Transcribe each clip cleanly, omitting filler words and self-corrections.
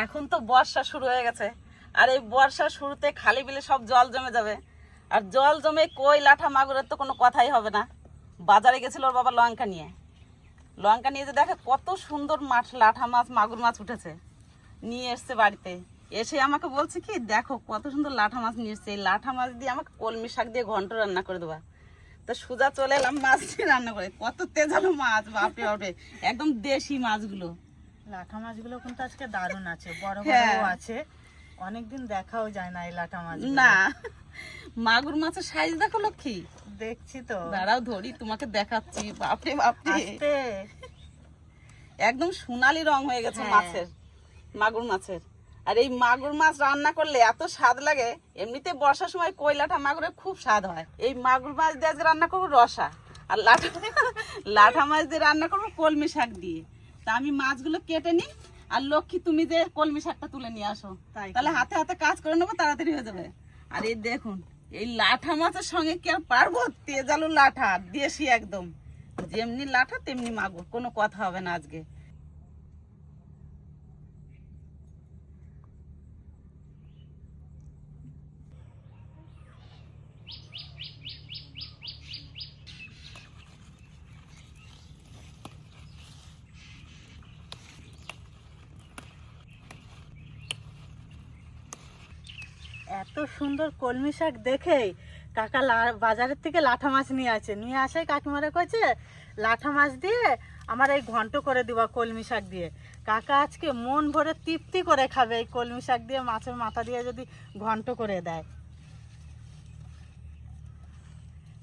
এখন তো বর্ষা শুরু হয়ে গেছে, আর এই বর্ষার শুরুতে খালি বিলে সব জল জমে যাবে। আর জল জমে কই লাঠা মাগুরের তো কোনো কথাই হবে না। বাজারে গেছিল ওর বাবা লঙ্কা নিয়ে, যে দেখে কত সুন্দর মাছ, লাঠা মাছ, মাগুর মাছ উঠেছে, নিয়ে এসছে বাড়িতে। এসে আমাকে বলছে কি, দেখো কত সুন্দর লাঠা মাছ নিয়ে এসছে, এই লাঠা মাছ দিয়ে আমাকে কলমি শাক দিয়ে ঘন্ট রান্না করে দেবা। তো সোজা চলে এলাম মাছ দিয়ে রান্না করে। কত তেজালো মাছ, বাপরে বাপরে, একদম দেশি মাছগুলো। লাঠা মাছগুলো কিন্তু আজকে দারুণ আছে, বড় বড় আছে, অনেকদিন দেখাও যায় না এই লাঠা মাছ। না, মাগুর মাছের সাইজ দেখো লক্ষ্মী। দেখছি তো, দাঁড়াও ধরি তোমাকে দেখাচ্ছি। বাপরে বাপরে, একদম সোনালি রং হয়ে গেছে মাছের, মাগুর মাছের। আর এই মাগুর মাছ রান্না করলে এত স্বাদ লাগে। এমনিতে বর্ষার সময় কই লাঠা মাগুরের খুব স্বাদ হয়। এই মাগুর মাছ দিয়ে আজকে রান্না করবো রসা, আর লাঠা মাছ দিয়ে রান্না করবো কলমি শাক দিয়ে। তা আমি মাছগুলো কেটে নিই, আর লক্ষ্মী তুমি যে কলমি শাকটা তুলে নিয়ে আসো, তাহলে হাতে হাতে কাজ করে নেবো, তাড়াতাড়ি হয়ে যাবে। আর এই দেখুন, এই লাঠা মাছের সঙ্গে কি আর পারবো, তেজালু লাঠা, দেশি একদম, যেমনি লাঠা তেমনি মাগুর, কোনো কথা হবে না আজকে। এত সুন্দর কলমি শাক দেখেই কাকা বাজারের থেকে লাঠা মাছ নিয়ে আসে কাকিমারে কইছে লাঠা মাছ দিয়ে আমার এই ঘন্ট করে দিবা কলমি শাক দিয়ে। কাকা আজকে মন ভরে তৃপ্তি করে খাবে এই কলমি শাক দিয়ে, মাছের মাথা দিয়ে যদি ঘন্ট করে দেয়।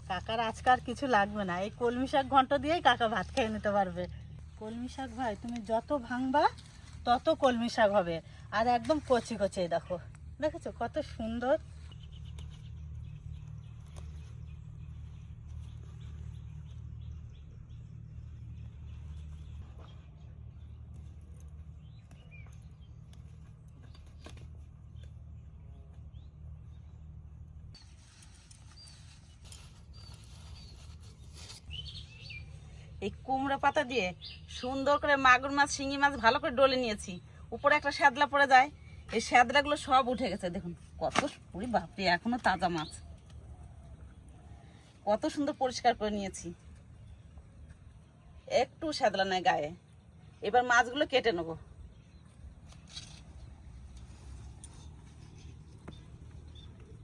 কাকার আজকাল কিছু লাগবে না, এই কলমি শাক ঘন্ট দিয়েই কাকা ভাত খেয়ে নিতে পারবে। কলমি শাক ভাই তুমি যত ভাঙবা তত কলমি শাক হবে, আর একদম কচি কচি। দেখো, দেখেছো কত সুন্দর। এই কুমড়ো পাতা দিয়ে সুন্দর করে মাগুর মাছ, শিঙি মাছ ভালো করে ডলে নিয়েছি। উপরে একটা শ্যাদলা পড়ে যায়, এই শ্যাদলাগুলো সব উঠে গেছে। দেখুন কত পুরি, বাপরে, এখনো তাজা মাছ, কত সুন্দর পরিষ্কার করে নিয়েছি, একটু শ্যাদলা নাই গায়ে। এবার মাছগুলো কেটে নেবো।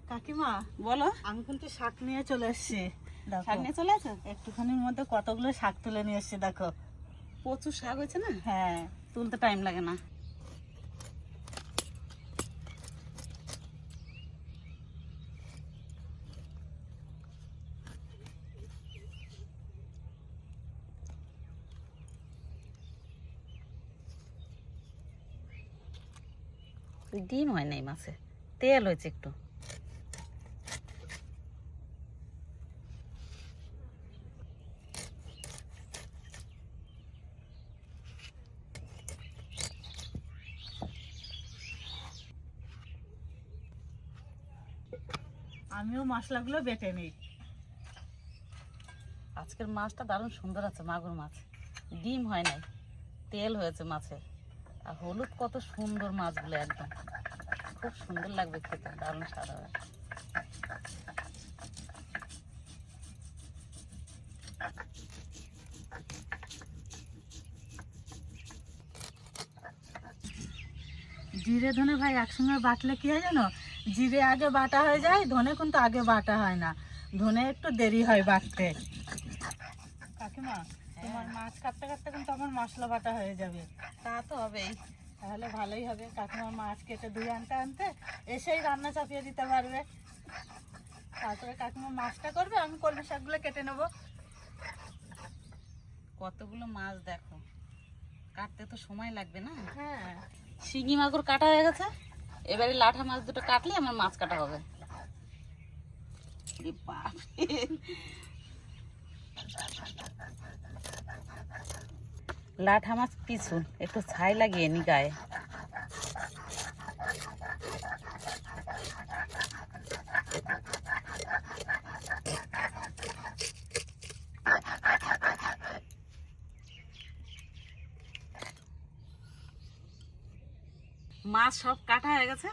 কাকিমা বলো। আমি কিন্তু শাক নিয়ে চলে এসেছি। শাক নিয়ে চলে আসো? একটুখানির মধ্যে কতগুলো শাক তুলে নিয়ে এসেছি দেখো। প্রচুর শাক হয়েছে না? হ্যাঁ, তুলতে টাইম লাগে না। ডিম হয় নাই মাছে, তেল হয়েছে একটু। আমিও মশলাগুলো বেটে নিই। আজকের মাছটা দারুণ সুন্দর আছে, মাগুর মাছ, ডিম হয় নাই, তেল হয়েছে মাছের, আর হলুদ কত সুন্দর মাছগুলো, একদম খুব সুন্দর লাগবে খেতে, দারুণ স্বাদ হবে। জিরে ধনে ভাই একসঙ্গে বাটলে কি হয় জানো, জিরে আগে বাটা হয়ে যায়, ধনে কিন্তু আগে বাটা হয় না, ধনে একটু দেরি হয় বাটতে। কাকিমা তোমার মাছ কাটতে কাটতে কিন্তু আমার মশলা বাটা হয়ে যাবে। তা তো হবেই। তাহলে ভালোই হবে, কাকিমা মাছ কেটে ধুয়ে আনতে আনতে এসেই রান্না চাপিয়ে দিতে পারবে। তারপরে কাকিমা মাছটা করবে, আমি কলমি শাকগুলো কেটে নেবো। কতগুলো মাছ দেখো, কাটতে তো সময় লাগবে না। হ্যাঁ, শিঙি মাগুর কাটা হয়ে গেছে, এবারে লাঠা মাছ দুটো কাটলে আমার মাছ কাটা হবে। লাঠা মাছ পিছু একটু ছাই লাগিয়ে নি গায়ে। মাছ সব কাটা হয়ে গেছে,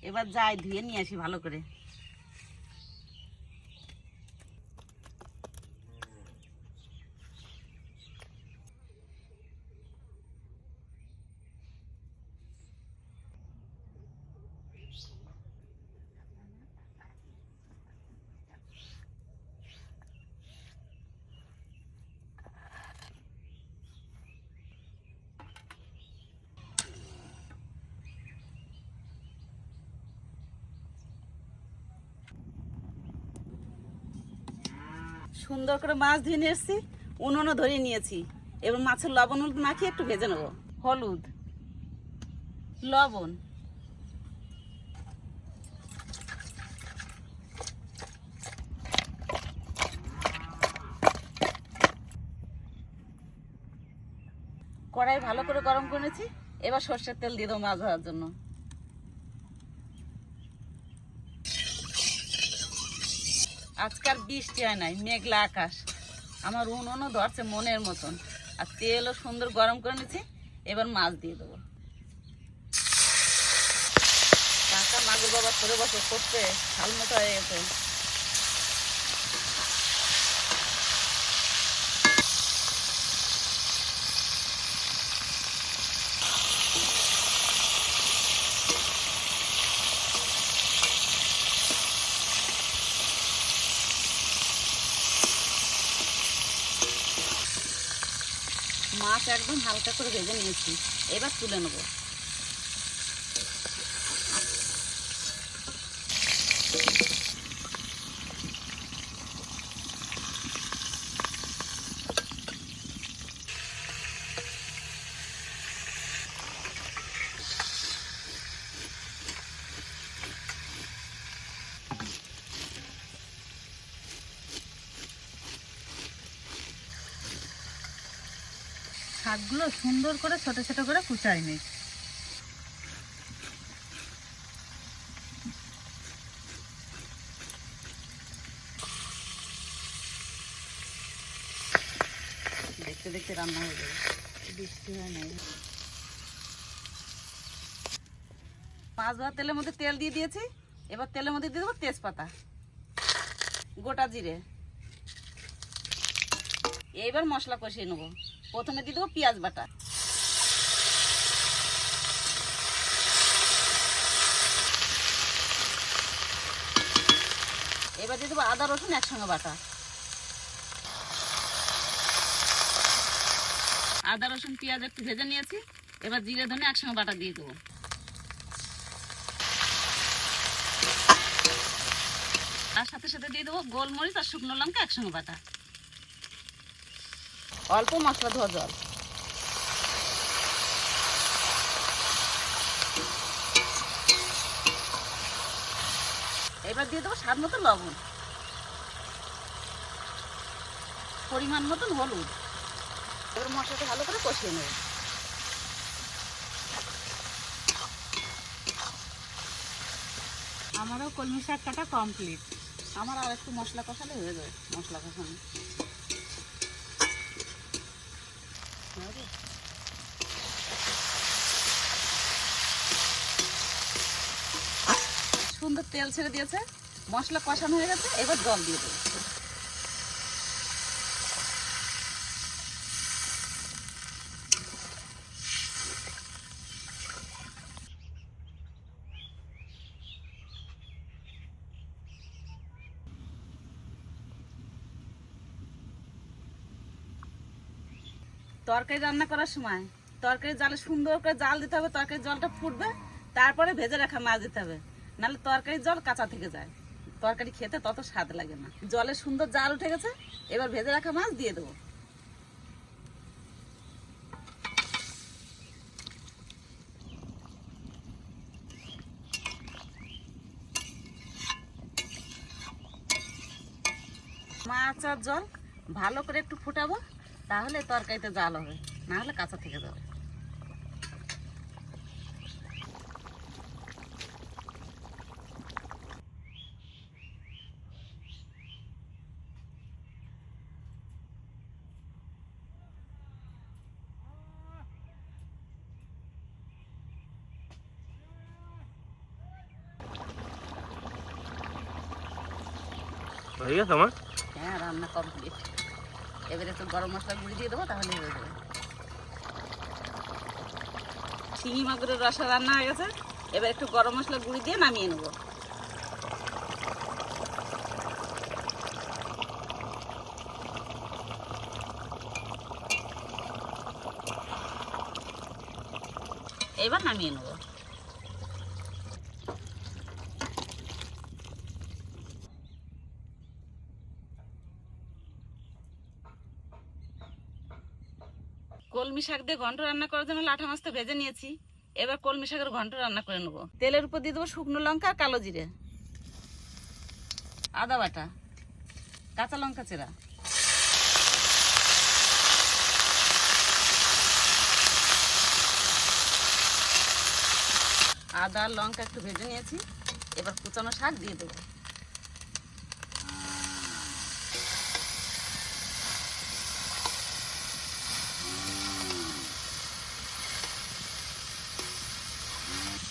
এবার যাই ধুয়ে নিয়ে আসি ভালো করে। সুন্দর করে মাছ ধুয়ে নিয়ে এসেছি, উনুনও ধরিয়ে নিয়েছি। এবার মাছের লবণ হলুদ মাখিয়ে একটু ভেজে নেবো। হলুদ, লবণ, কড়াই ভালো করে গরম করে নিয়েছি। এবার সর্ষের তেল দিয়ে দেবো মাছ ধরার জন্য। আজকাল বৃষ্টি হয় নাই, মেঘলা আকাশ। আমার উনুনও ধরছে মনের মতন, আর তেলও সুন্দর গরম করে নিয়েছি। এবার মাছ দিয়ে দেবো। কাকা মাগুর বাবা 16 বছর করতে শাল মতো হয়ে গেছে। মাছ একদম হালকা করে ভেজে নিয়েছি, এবার তুলে নেবো। শাকগুলো সুন্দর করে ছোট ছোট করে কুচাই নিই। দেখতে দেখতে রান্না হয়ে যাবে, বৃষ্টি হয় নাই। মাছ ধোয়ার তেলের মধ্যে তেল দিয়ে দিয়েছি। এবার তেলের মধ্যে দিয়ে দেবো তেজপাতা, গোটা জিরে। এইবার মশলা কষিয়ে নেবো। প্রথমে দিয়ে দেবো পেঁয়াজ বাটা, এবার দিয়ে দেবো আদা রসুন একসঙ্গে বাটা। আদা রসুন পেঁয়াজ একটু ভেজে নিয়েছি। এবার জিরে ধনে একসঙ্গে বাটা দিয়ে দেবো। তার সাথে সাথে দিয়ে দেবো গোলমরিচ আর শুকনো লঙ্কা একসঙ্গে বাটা। অল্প মশলা ধোয়া জল। এবার দিয়ে দেবো স্বাদ মতো লবণ, পরিমাণ মতন হলুদ। এবার মশলাটা ভালো করে কষিয়ে নেব। আমারও কলমি শাক কাটা কমপ্লিট। আমার আর একটু মশলা কষালে হয়ে যাবে। মশলা কষানো সুন্দর তেল ছেড়ে দিয়েছে, মশলা কষানো হয়ে গেছে। এবার জল দিয়ে দেবো। তরকারি রান্না করার সময় তরকারি জালে সুন্দর করে জাল দিতে হবে। তরকারির জলটা ফুটবে, তারপরে ভেজে রাখা মাছ দিতে হবে, নাহলে তরকারির জল কাঁচা থেকে যায়। তরকারি খেতে তত স্বাদ লাগে না। জলে সুন্দর জাল উঠে গেছে, এবার ভেজে রাখা মাছ দিয়ে দেবো। মাছ আর জল ভালো করে একটু ফুটাবো, তাহলে তরকারিতে জাল হবে, না হলে কাঁচা থেকে যাবে। হয়ে গেছে আমার। হ্যাঁ, রান্না কমপ্লিট। এবারে একটু গরম মশলা গুঁড়ি দিয়ে দেবো, তাহলে হয়ে যাবে। শিঙি মাগুরের রসা রান্না হয়ে গেছে। এবার একটু গরম মশলা গুঁড়ি দিয়ে নামিয়ে নেবো। এবার নামিয়ে নেবো। কলমি শাক দিয়ে ঘন্ট রান্না করার জন্য লাঠা মাছটা ভেজে নিয়েছি। এবার কলমি শাকের ঘন্ট রান্না করে নেবো। তেলের উপর দিয়ে দেবো শুকনো লঙ্কা আর কালো জিরে, আদা বাটা, কাঁচা লঙ্কা চেরা, আদা লঙ্কা একটু ভেজে নিয়েছি। এবার কুচানো শাক দিয়ে দেবো।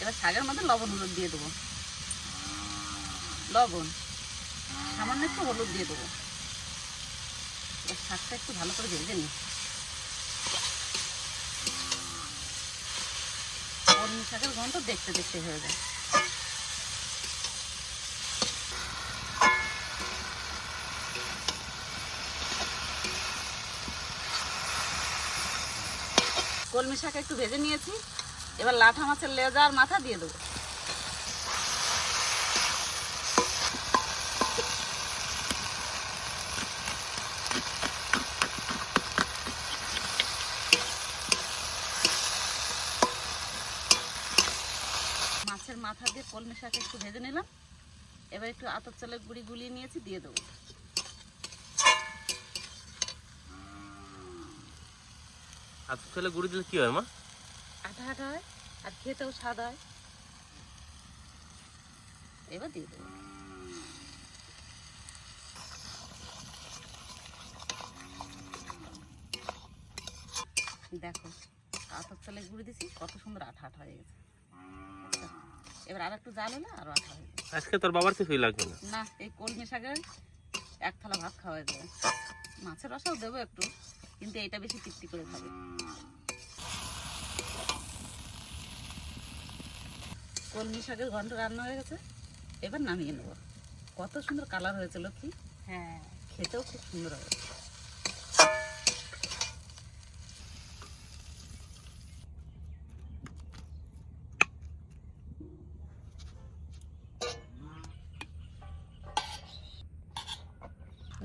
এবার শাকের মধ্যে লবণ হলুদ দিয়ে দেবো। লবণ, সামান্য একটু হলুদ দিয়ে দেবো। এবার শাকটা একটু ভালো করে ভেজে নিই। কলমি শাকের ঘন্ট দেখতে দেখতে হয়ে যায়। কলমি শাক একটু ভেজে নিয়েছি। এবার লাঠা মাছের লেজা আর মাথা দিয়ে দেবো। মাছের মাথা দিয়ে কলমি শাক একটু ভেজে নিলাম। এবার একটু আতপ চালের গুঁড়ি গুলিয়ে নিয়েছি, দিয়ে দেবো। আতপ চালের গুঁড়ি দিলে কি হয় মা? আঠা আঠা হয় আর খেতেও স্বাদ হয়। এবার দিয়ে দেবো। দেখো, আতপ চালের গুঁড়ি দিছি, কত সুন্দর আঠা আঠা হয়ে গেছে। এবার আর একটু জাল হলে আরো আঠা হয়ে যাবে। আজকে তোর বাবার কিছুই লাগবে না। না, এই কলমি শাকের এক থালা ভাত খাওয়া যাবে। মাছের রসাও দেবো একটু, কিন্তু এইটা বেশি তৃপ্তি করে খাবে। কলমি শাকের ঘন্ট রান্না হয়ে গেছে। এবার নামিয়ে নেবো। কত সুন্দর কালার হয়েছে লক্ষ্মী। হ্যাঁ, খেতেও খুব সুন্দর হবে।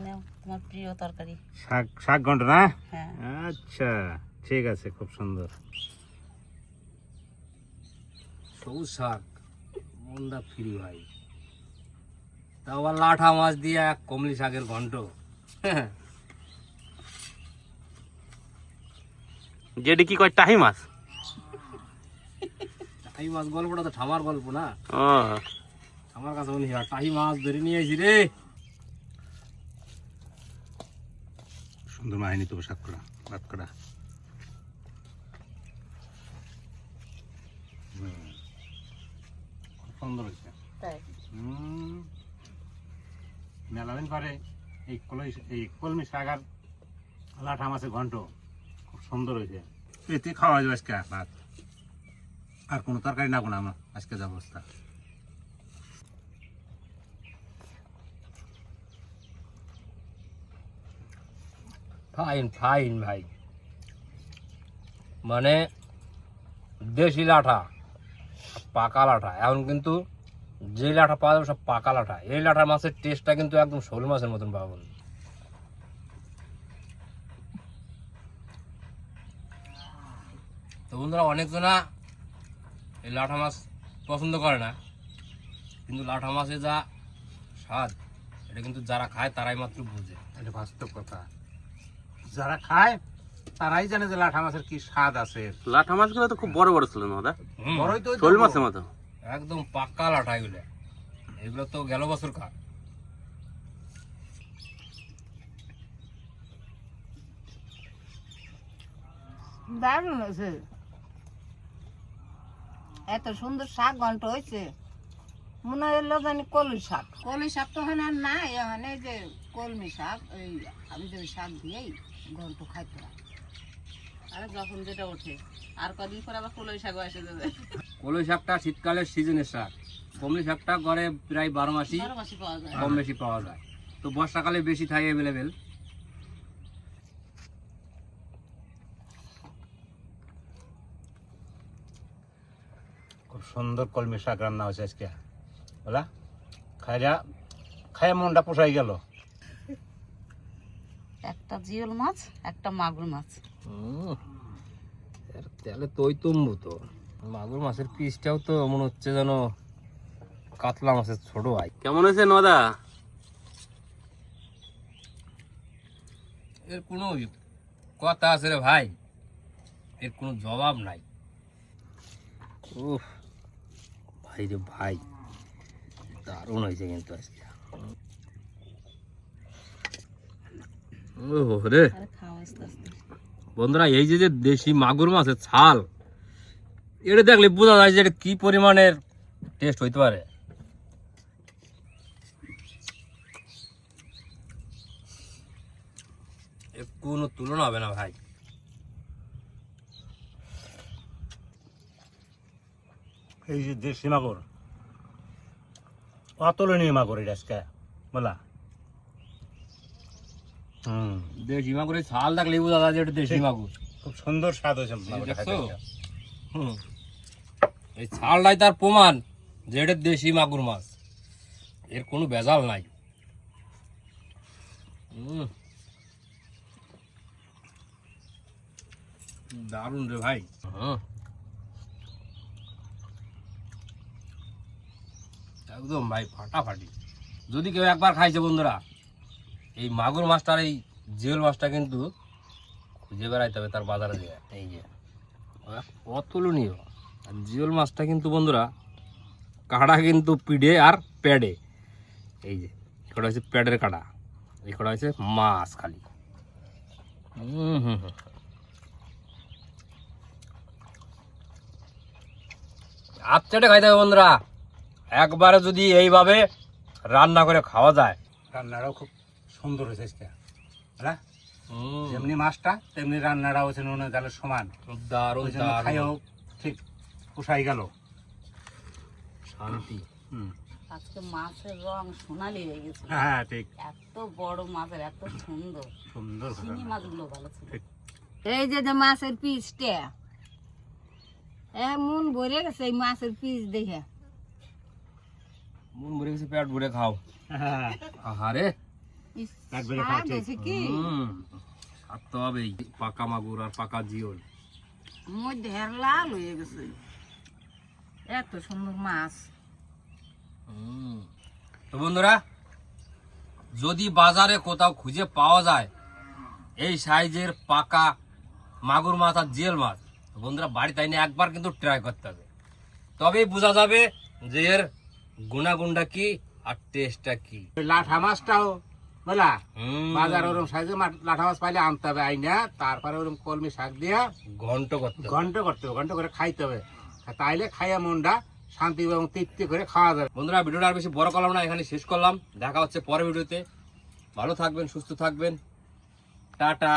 নাও তোমার প্রিয় তরকারি। শাক, শাক ঘন্ট না? হ্যাঁ, আচ্ছা, ঠিক আছে, খুব সুন্দর। সবুজ শাক মনটা ফ্রি ভাই, তা আবার লাঠা মাছ দিয়ে এক কমলি শাকের ঘন্ট। যেটি কি কয় টাহি মাছ? টাহি মাছ গল্পটা তো ঠামার গল্প না, ও আমার কাছে বলি টাহি মাছ ধরে নিয়ে আইছি রে। সুন্দর মাহিনী তো শাক করা, ভাত করা। খুব সুন্দর হয়েছে। তাই মেলাদিন পরে এই কলমি শাক আর লাঠা মাছের ঘন্ট খুব সুন্দর হয়েছে। এতে খাওয়া যাবে আজকে ভাত, আর কোনো তরকারি না কোনো আমার আজকে যা অবস্থা। ফাইন ফাইন ভাই, মানে দেশি লাঠা, পাকা লাঠা। এখন কিন্তু যে লাঠা পাওয়া যাবে সব পাকা লাঠা। এই লাঠা মাছের টেস্টটা কিন্তু একদম শোল মাছের মতন পাবেন। তো বন্ধুরা, অনেকজনা এই লাঠা মাছ পছন্দ করে না, কিন্তু লাঠা মাছে যা স্বাদ, এটা কিন্তু যারা খায় তারাই মাত্র বুঝে। এটা বাস্তব কথা, যারা খায় তারাই জানে যে লাঠা মাছের কি স্বাদ আছে। লাঠা মাছগুলো তো খুব বড় বড় ছিল না দাদা? বড়ই তো শোল মাছের মতো একদম পাক্কা লাঠা এগুলো। এগুলো তো গেল বছর খা। দারুণ হয়েছে, এত সুন্দর শাক ঘন্ট হয়েছে, মনে হইলো জানি কলমি শাক। কলমি শাক তো ওখানে আর নাই, এখানে যে কলমি শাক, ওই আমি যে ওই শাক দিয়েই ঘন্ট খাইতে হয়। আরে যখন যেটা ওঠে, আর কদিন পর আবার কলই শাক এসে যাবে। কলই শাকটা শীতকালের সিজনের শাক, কলমি শাকটা ঘরে প্রায় 12 মাসই 12 মাসই পাওয়া যায়। কম বেশি পাওয়া যায়, তো বর্ষাকালে বেশি থাকে অ্যাভেলেবেল। খুব সুন্দর কলমি শাক রান্না হয়েছে আজকে বলা, খাইয়া মনটা পোষাই গেল। একটা জিওল মাছ, একটা মাগুর মাছ। তাহলে তোই তম্বু তো মাগুর মাছের পিসটাও তো মনে হচ্ছে যেন কাতলা মাছের ছোট ভাই। কেমন হয়েছে নদা? এর কোনো কথা আছে রে ভাই, এর কোনো জবাব নাই। উফ ভাই রে ভাই, দারুণ হয়েছে কিন্তু আজকে। ও রে আরে খাও আস্তে আস্তে। বন্ধুরা, এই যে যে দেশি মাগুর মাছের ছাল, এটা দেখলে বোঝা যায় যে এটা কি পরিমাণের টেস্ট হইতে পারে। এর কোনো তুলনা হবে না ভাই। এই যে দেশি মাগুর, অতুলনীয় মাগুর এটা আজকে বলা। দেশি মাগুরের ছাল দেখলে বোঝা যায় যে এটা দেশি মাগুর। খুব সুন্দর স্বাদ হয়েছে মাগুরটা দেখছো? খাইতে। হুম, এই ছালটাই তার প্রমাণ যে এটা দেশি মাগুর মাছ, এর কোনো ভেজাল নাই। দারুণ রে ভাই। একদম ভাই ফাটাফাটি। যদি কেউ একবার খাইছে বন্ধুরা, এই মাগুর মাছটার এই জিওল মাছটা কিন্তু খুঁজে বেড়াইতে হবে তার বাজারে দিয়ে। এই যে অতুলনীয়। আর জিওল মাছটা কিন্তু বন্ধুরা কাঁটা কিন্তু পিঠে আর প্যাডে, এই যে কটা হচ্ছে প্যাডের কাঁটা, এই কটা হচ্ছে মাছ খালি। আপচাটে খাইতে হবে বন্ধুরা, একবারে যদি এইভাবে রান্না করে খাওয়া যায়। রান্নাটাও খুব সুন্দর হয়েছে আজকে, হ্যাঁ যেমনি মাছটা তেমনি রান্নাটা হয়েছে নুন জালের সমান। দারুণ ওই জন্য খাইও ঠিক পোষাই গেল। শান্তি। আজকে মাছের রং সোনালি হয়ে গেছে। হ্যাঁ ঠিক, এত বড় মাছের এত সুন্দর। সুন্দর চিনি মাছগুলো ভালো ছিল। এই যে যে মাছের পিসটা মন ভরে গেছে এই মাছের পিস দেখে। মন ভরে গেছে, পেট ভরে খাও। হ্যাঁ আহারে ইস, পেট ভরে খাওয়া স্বাদ ঠিক। হয়েছে কি স্বাদ তো হবেই, পাকা মাগুর আর পাকা জিওল। মধ্যে লাল হয়ে গেছে, এত সুন্দর মাছ। তো বন্ধুরা, যদি বাজারে কোথাও খুঁজে পাওয়া যায় এই সাইজের পাকা মাগুর মাছ আর জিওল মাছ, তো বন্ধুরা বাড়িতে এনে একবার কিন্তু ট্রাই করতে হবে, তবেই বোঝা যাবে যে এর গুণাগুণটা কি আর টেস্টটা কি। ওই লাঠা মাছটাও বলা বাজার ওরকম সাইজে লাঠা মাছ পাইলে আনতে হবে, আইনা তারপরে ওরকম কলমি শাক দিয়া ঘন্ট করতে হবে। ঘন্ট করতে হবে, ঘন্ট করে খাইতে হবে। তাইলে খাইয়া মনটা শান্তি এবং তৃপ্তি করে খাওয়া যাবে। বন্ধুরা, ভিডিওটা আর বেশি বড় করলাম না, এখানে শেষ করলাম। দেখা হচ্ছে পরের ভিডিওতে। ভালো থাকবেন, সুস্থ থাকবেন, টাটা।